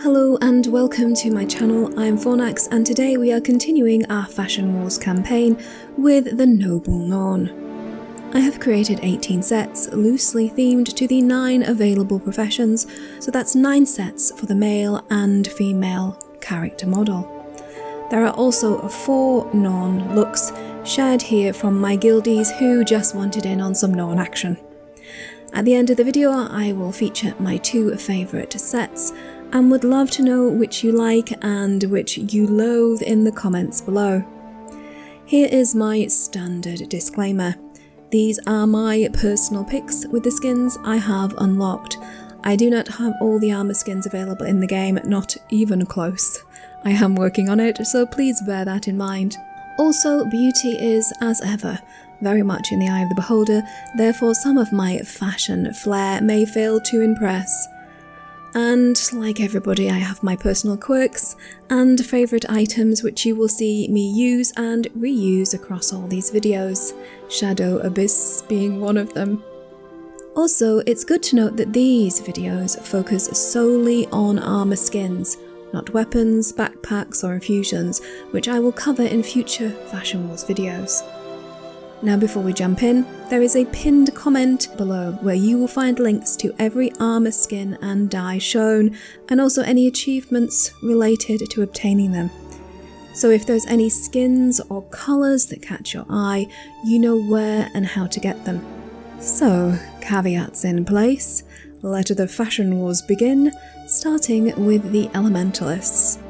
Hello and welcome to my channel. I'm Fornax and today we are continuing our Fashion Wars campaign with the Noble Norn. I have created 18 sets loosely themed to the 9 available professions, so that's 9 sets for the male and female character model. There are also 4 Norn looks shared here from my guildies who just wanted in on some Norn action. At the end of the video I will feature my 2 favourite sets and would love to know which you like and which you loathe in the comments below. Here is my standard disclaimer. These are my personal picks with the skins I have unlocked. I do not have all the armour skins available in the game, not even close. I am working on it, so please bear that in mind. Also, beauty is, as ever, very much in the eye of the beholder, therefore some of my fashion flair may fail to impress. And like everybody, I have my personal quirks and favourite items which you will see me use and reuse across all these videos, Shadow Abyss being one of them. Also, it's good to note that these videos focus solely on armour skins, not weapons, backpacks or infusions, which I will cover in future Fashion Wars videos. Now before we jump in, there is a pinned comment below where you will find links to every armour skin and dye shown, and also any achievements related to obtaining them. So if there's any skins or colours that catch your eye, you know where and how to get them. So, caveats in place, let the Fashion Wars begin, starting with the Elementalists.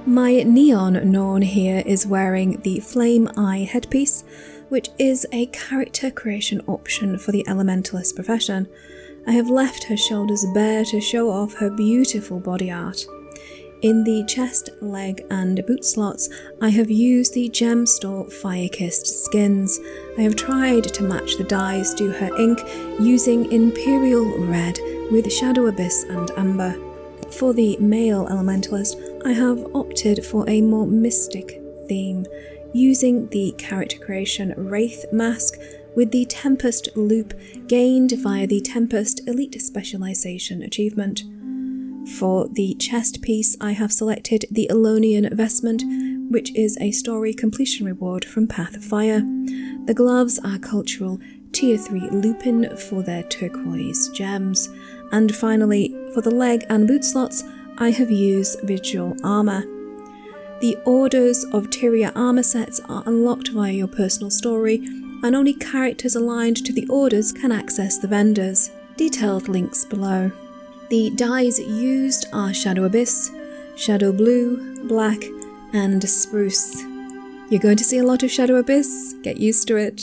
My Neon Norn here is wearing the Flame Eye headpiece, which is a character creation option for the Elementalist profession. I have left her shoulders bare to show off her beautiful body art. In the chest, leg and boot slots, I have used the Gem Store Fire-Kissed skins. I have tried to match the dyes to her ink using Imperial Red with Shadow Abyss and Amber. For the male Elementalist, I have opted for a more mystic theme, using the character creation Wraith mask with the Tempest loop gained via the Tempest Elite Specialization achievement. For the chest piece, I have selected the Elonian vestment, which is a story completion reward from Path of Fire. The gloves are cultural Tier 3 Lupin for their turquoise gems. And finally, for the leg and boot slots, I have used Visual Armour. The orders of Tyria armour sets are unlocked via your personal story, and only characters aligned to the orders can access the vendors. Detailed links below. The dyes used are Shadow Abyss, Shadow Blue, Black, and Spruce. You're going to see a lot of Shadow Abyss, get used to it.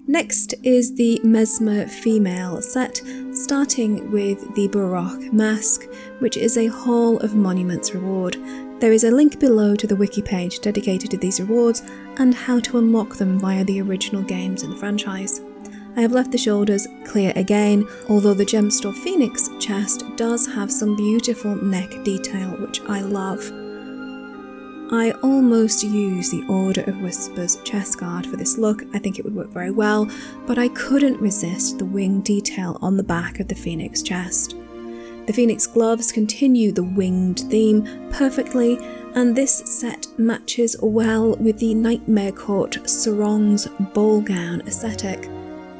Next is the Mesmer female set, starting with the Baroque mask, which is a Hall of Monuments reward. There is a link below to the wiki page dedicated to these rewards and how to unlock them via the original games in the franchise. I have left the shoulders clear again, although the Gem Store Phoenix chest does have some beautiful neck detail which I love. I almost used the Order of Whispers chest guard for this look. I think it would work very well, but I couldn't resist the wing detail on the back of the Phoenix chest. The Phoenix gloves continue the winged theme perfectly, and this set matches well with the Nightmare Court Sarong's ball gown aesthetic.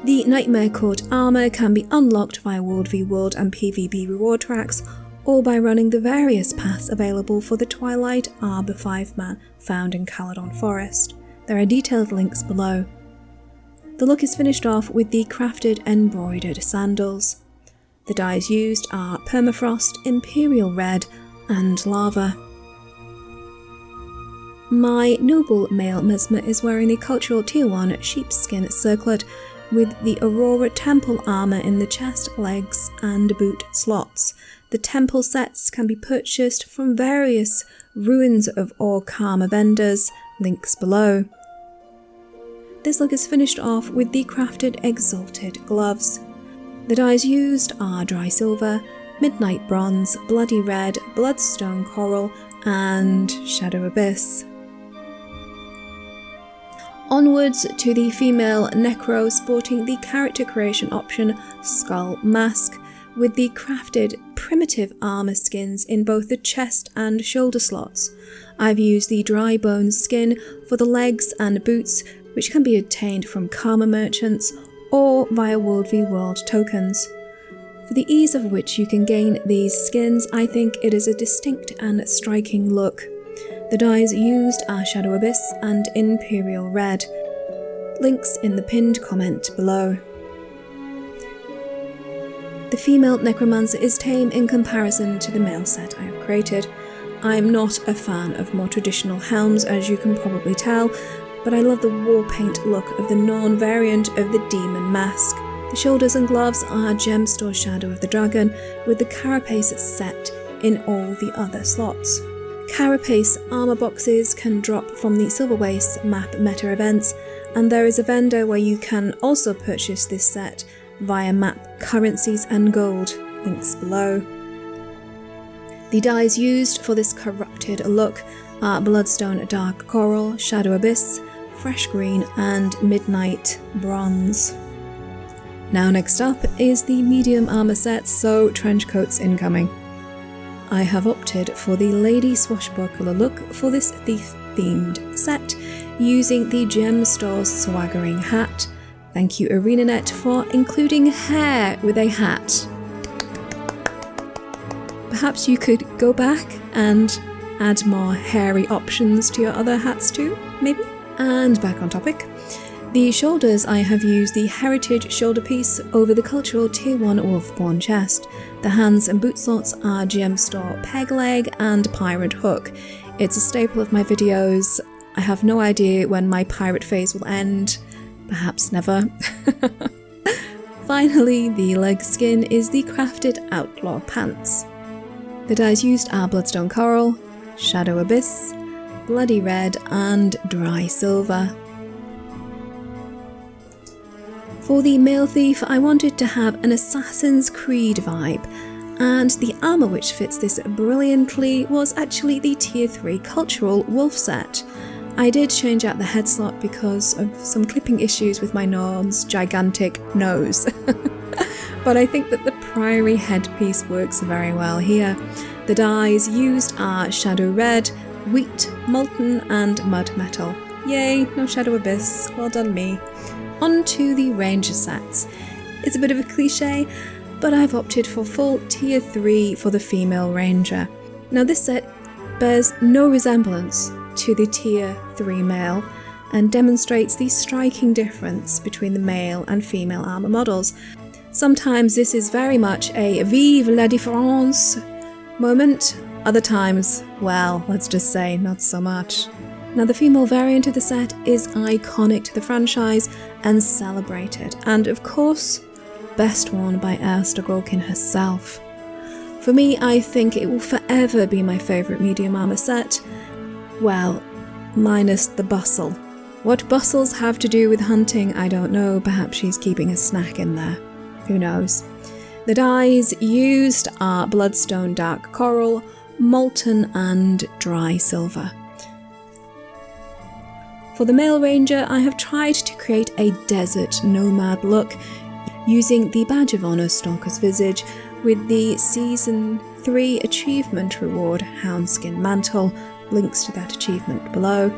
The Nightmare Court armour can be unlocked via World v World and PvP reward tracks, or by running the various paths available for the Twilight Arbor 5-man found in Caledon Forest. There are detailed links below. The look is finished off with the crafted embroidered sandals. The dyes used are Permafrost, Imperial Red, and Lava. My noble male Mesmer is wearing the cultural Tier 1 sheepskin circlet with the Aurora Temple armour in the chest, legs, and boot slots. The temple sets can be purchased from various Ruins of Orkama vendors, links below. This look is finished off with the crafted Exalted gloves. The dyes used are Dry Silver, Midnight Bronze, Bloody Red, Bloodstone Coral, and Shadow Abyss. Onwards to the female Necro sporting the character creation option Skull Mask, with the crafted primitive armour skins in both the chest and shoulder slots. I've used the dry bone skin for the legs and boots, which can be obtained from karma merchants or via World v World tokens. For the ease of which you can gain these skins, I think it is a distinct and striking look. The dyes used are Shadow Abyss and Imperial Red. Links in the pinned comment below. The female Necromancer is tame in comparison to the male set I have created. I am not a fan of more traditional helms, as you can probably tell, but I love the war paint look of the Norn variant of the Demon Mask. The shoulders and gloves are Gemstore Shadow of the Dragon, with the carapace set in all the other slots. Carapace armour boxes can drop from the Silver Waste map meta events, and there is a vendor where you can also purchase this set via map currencies and gold, links below. The dyes used for this corrupted look are Bloodstone Dark Coral, Shadow Abyss, Fresh Green and Midnight Bronze. Now next up is the medium armour set, so trench coats incoming. I have opted for the Lady Swashbuckler look for this thief-themed set, using the Gemstore Swaggering Hat. Thank you ArenaNet for including hair with a hat. Perhaps you could go back and add more hairy options to your other hats too, maybe? And back on topic. The shoulders, I have used the Heritage shoulder piece over the cultural Tier 1 Wolfborn chest. The hands and boot slots are Gemstore Peg Leg and Pirate Hook. It's a staple of my videos. I have no idea when my pirate phase will end. Perhaps never. Finally, the leg skin is the crafted Outlaw Pants. The dyes used are Bloodstone Coral, Shadow Abyss, Bloody Red and Dry Silver. For the male thief, I wanted to have an Assassin's Creed vibe, and the armour which fits this brilliantly was actually the Tier 3 Cultural Wolf set. I did change out the head slot because of some clipping issues with my Norn's gigantic nose. But I think that the Priory headpiece works very well here. The dyes used are Shadow Red, Wheat, Molten and Mud Metal. Yay, no Shadow Abyss, well done me. On to the Ranger sets. It's a bit of a cliche, but I've opted for full Tier 3 for the female Ranger. Now this set bears no resemblance to the Tier 3 male and demonstrates the striking difference between the male and female armour models. Sometimes this is very much a Vive la différence moment, other times, well, let's just say not so much. Now the female variant of the set is iconic to the franchise and celebrated, and of course, best worn by Aidda Gorkin herself. For me, I think it will forever be my favourite medium armour set. Well, minus the bustle. What bustles have to do with hunting, I don't know. Perhaps she's keeping a snack in there. Who knows? The dyes used are Bloodstone Dark Coral, Molten and Dry Silver. For the male ranger, I have tried to create a desert nomad look using the Badge of Honour Stalker's Visage with the Season 3 achievement reward Houndskin Mantle, links to that achievement below.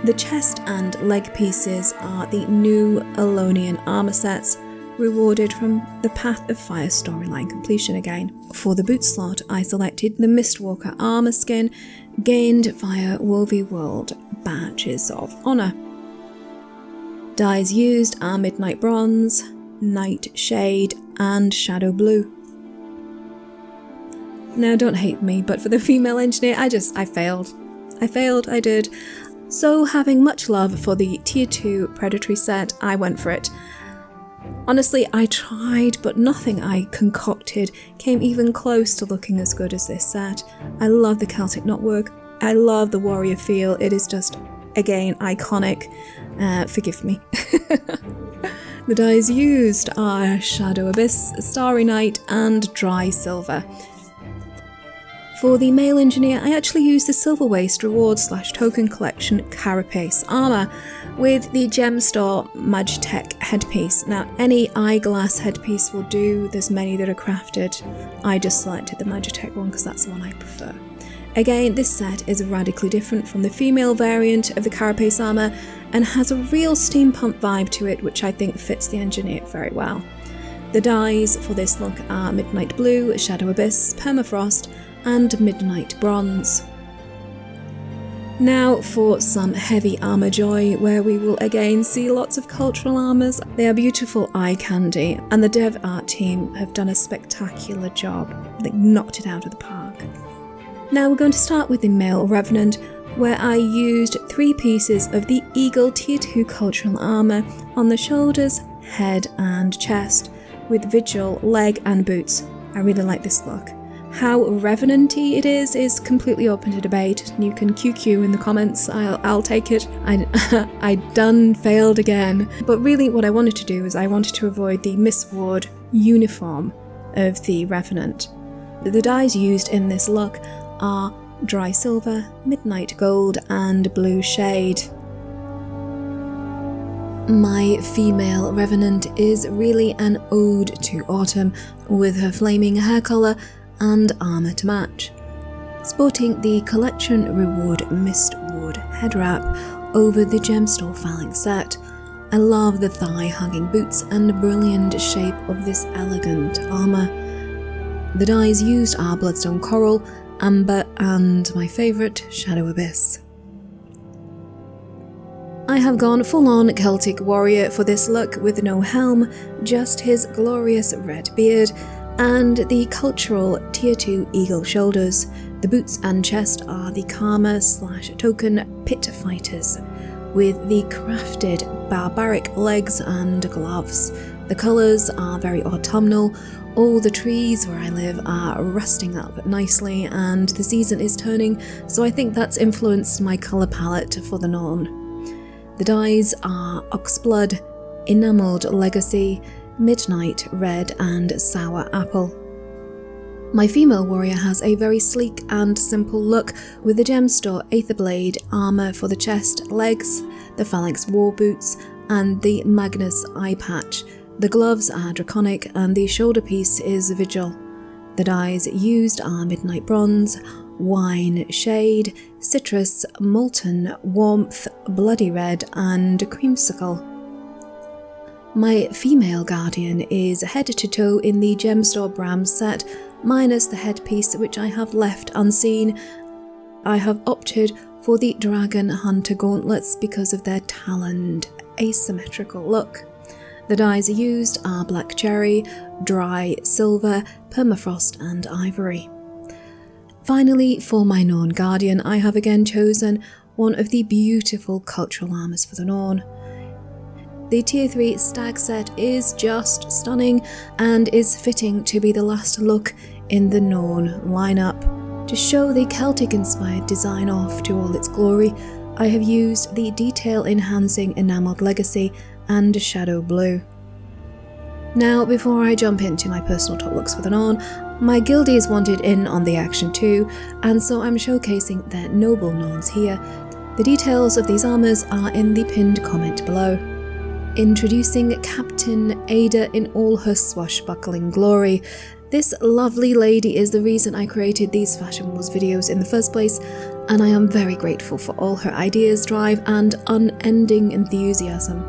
The chest and leg pieces are the new Elonian armour sets, rewarded from the Path of Fire storyline completion again. For the boot slot, I selected the Mistwalker armour skin, gained via World v World Badges of Honour. Dyes used are Midnight Bronze, Nightshade and Shadow Blue. Now don't hate me, but for the female engineer, I failed. I did. So having much love for the Tier 2 Predatory set, I went for it. Honestly, I tried, but nothing I concocted came even close to looking as good as this set. I love the Celtic knotwork, I love the warrior feel, it is just, again, iconic. Forgive me. The dyes used are Shadow Abyss, Starry Night and Dry Silver. For the male engineer, I actually used the Silver Waste Reward / Token Collection Carapace armour with the Gem Store Magitech headpiece. Now, any eyeglass headpiece will do, there's many that are crafted. I just selected the Magitech one because that's the one I prefer. Again, this set is radically different from the female variant of the Carapace armour and has a real steampunk vibe to it, which I think fits the engineer very well. The dyes for this look are Midnight Blue, Shadow Abyss, Permafrost, and Midnight Bronze. Now for some heavy armour joy, where we will again see lots of cultural armours. They are beautiful eye candy, and the dev art team have done a spectacular job. They knocked it out of the park. Now we're going to start with the male Revenant, where I used 3 pieces of the Eagle Tier 2 cultural armour on the shoulders, head and chest, with Vigil, leg and boots. I really like this look. How Revenant-y it is completely open to debate. You can QQ in the comments, I'll take it. I done failed again. But really what I wanted to do is I wanted to avoid the Miss Ward uniform of the Revenant. The dyes used in this look are Dry Silver, Midnight Gold and Blue Shade. My female Revenant is really an ode to autumn, with her flaming hair colour and armour to match. Sporting the Collection Reward Mist Ward head wrap over the Gemstore Phalanx set. I love the thigh-hugging boots and brilliant shape of this elegant armour. The dyes used are Bloodstone Coral, Amber and my favourite, Shadow Abyss. I have gone full-on Celtic warrior for this look with no helm, just his glorious red beard, and the cultural Tier 2 eagle shoulders. The boots and chest are the Karma / Token Pit Fighters, with the crafted barbaric legs and gloves. The colours are very autumnal, all the trees where I live are rusting up nicely and the season is turning, so I think that's influenced my colour palette for the Norn. The dyes are Oxblood, Enamelled Legacy, Midnight Red and Sour Apple. My female warrior has a very sleek and simple look with the Gemstore Aetherblade armour for the chest, legs, the Phalanx war boots and the Magnus eye patch. The gloves are Draconic and the shoulder piece is Vigil. The dyes used are Midnight Bronze, Wine Shade, Citrus, Molten Warmth, Bloody Red and Creamsicle. My female guardian is head to toe in the Gemstore Bram set, minus the headpiece which I have left unseen. I have opted for the Dragon Hunter gauntlets because of their taloned, asymmetrical look. The dyes used are Black Cherry, Dry Silver, Permafrost and Ivory. Finally, for my Norn guardian, I have again chosen one of the beautiful cultural armours for the Norn. The Tier 3 stag set is just stunning and is fitting to be the last look in the Norn lineup. To show the Celtic-inspired design off to all its glory, I have used the detail-enhancing Enamelled Legacy and Shadow Blue. Now, before I jump into my personal top looks for the Norn, my guildies wanted in on the action too, and so I'm showcasing their noble Norns here. The details of these armours are in the pinned comment below. Introducing Captain Aidda in all her swashbuckling glory. This lovely lady is the reason I created these Fashion Wars videos in the first place, and I am very grateful for all her ideas, drive and unending enthusiasm.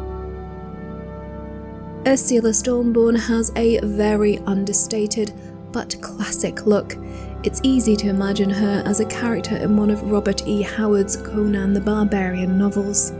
Ursula Sturmbeorn has a very understated but classic look. It's easy to imagine her as a character in one of Robert E. Howard's Conan the Barbarian novels.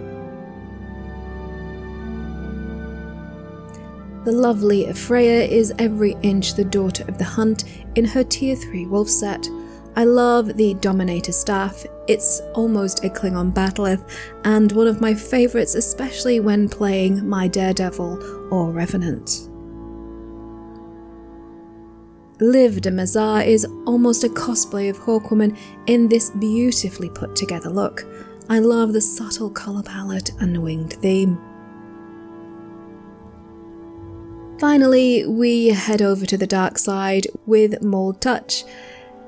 The lovely Freya is every inch the daughter of the hunt in her Tier 3 wolf set. I love the Dominator staff, it's almost a Klingon bat'leth, and one of my favourites, especially when playing my Daredevil or Revenant. Liv de Mazar is almost a cosplay of Hawkwoman in this beautifully put together look. I love the subtle colour palette and winged theme. Finally, we head over to the dark side with Mold Touch.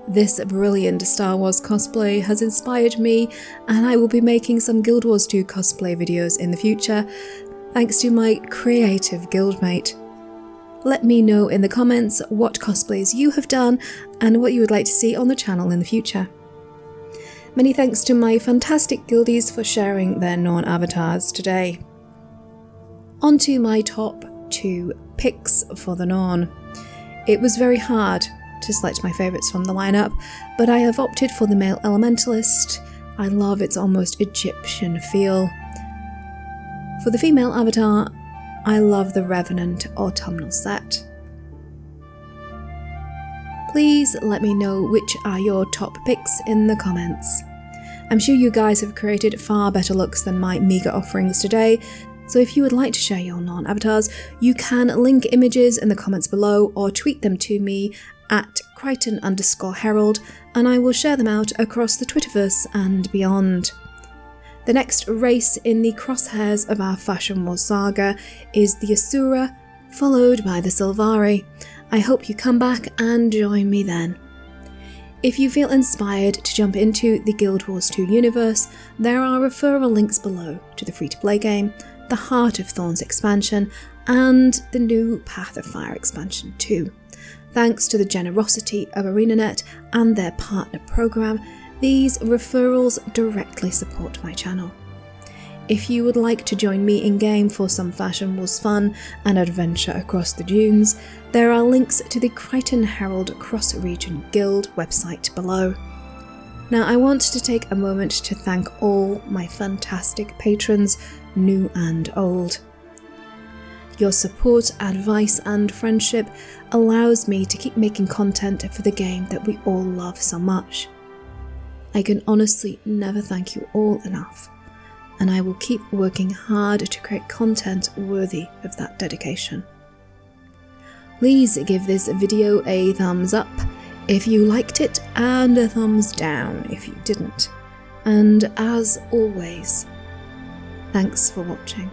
This brilliant Star Wars cosplay has inspired me, and I will be making some Guild Wars 2 cosplay videos in the future, thanks to my creative guildmate. Let me know in the comments what cosplays you have done and what you would like to see on the channel in the future. Many thanks to my fantastic guildies for sharing their Norn avatars today. On to my top 2 picks for the Norn. It was very hard to select my favourites from the lineup, but I have opted for the male Elementalist. I love its almost Egyptian feel. For the female avatar, I love the Revenant autumnal set. Please let me know which are your top picks in the comments. I'm sure you guys have created far better looks than my meagre offerings today, so if you would like to share your Norn avatars, you can link images in the comments below or tweet them to me at Krytan_Herald, and I will share them out across the Twitterverse and beyond. The next race in the crosshairs of our Fashion Wars saga is the Asura, followed by the Sylvari. I hope you come back and join me then. If you feel inspired to jump into the Guild Wars 2 universe, there are referral links below to the free-to-play game, the Heart of Thorns expansion, and the new Path of Fire expansion too. Thanks to the generosity of ArenaNet and their partner program, these referrals directly support my channel. If you would like to join me in-game for some Fashion Wars fun and adventure across the dunes, there are links to the Krytan Herald Cross-Region Guild website below. Now I want to take a moment to thank all my fantastic patrons, new and old. Your support, advice and friendship allows me to keep making content for the game that we all love so much. I can honestly never thank you all enough, and I will keep working hard to create content worthy of that dedication. Please give this video a thumbs up if you liked it and a thumbs down if you didn't. And as always, thanks for watching.